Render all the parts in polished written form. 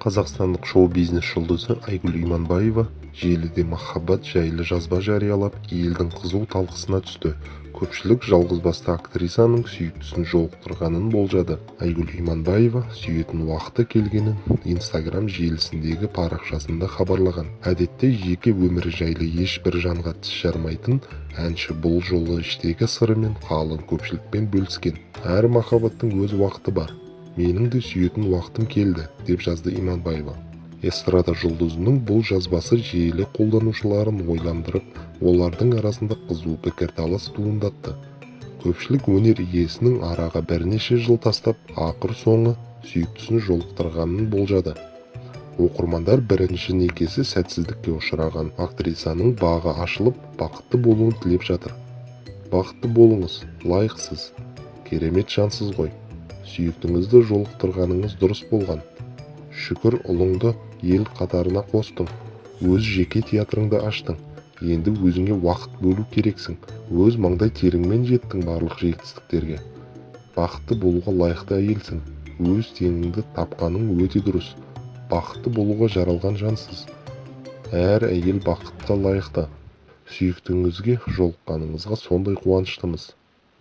Қазақстандық шоу-бизнес жұлдызы Айгүл Иманбаева желіде махаббат жайлы жазба жариялап, елдің қызу талқысына түсті. Көпшілік жалғызбасты актрисаның сүйіктісін жолықтырғанын болжады. Айгүл Иманбаева сүйетін уақыты келгенін Instagram желісіндегі парақшасында хабарлаған. Әдетте жеке өмірі жайлы ешбір жанға тіс жармайтын әнші бұл жолы іштегі сырымен қалың көпшілікпен бөліскен. Әр махаббаттың өз уақыты бар. Менің де сүйетін уақытым келді, деп жазды Иманбаева. Эстрада жұлдызының бұл жазбасы желі қолданушыларын ойландырып, олардың арасында қызу пікірталас туындатты. Көпшілік өнер иесінің араға бірнеше жыл тастап, ақыр соңы сүйіктісін жолықтырғанын болжады. Оқырмандар бірінші некесі сәтсіздікке ұшыраған актрисаның бағы ашылып, бақытты болуын тілеп жатыр. Бақытты болыңыз, лайықсыз, керемет жансыз ғой. Сүйіктіңізді жолықтырғаныңыз дұрыс болған. Шүкір, ұлыңды ел қатарына қостың. Өз жеке театрыңды аштың. Енді өзіңе уақыт бөлу керексің. Өз маңдай теріңмен жеттің барлық жетістіктерге. Бақытты болуға лайықты әйелсің. Өз теңіңді тапқаның өте дұрыс. Бақытты болуға жаралған жансыз. Әр әйел бақытқа лайықты. Сүйіктіңізге жолыққаныңызға сондай қуаныштымыз,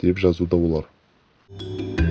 деп жазуда олар.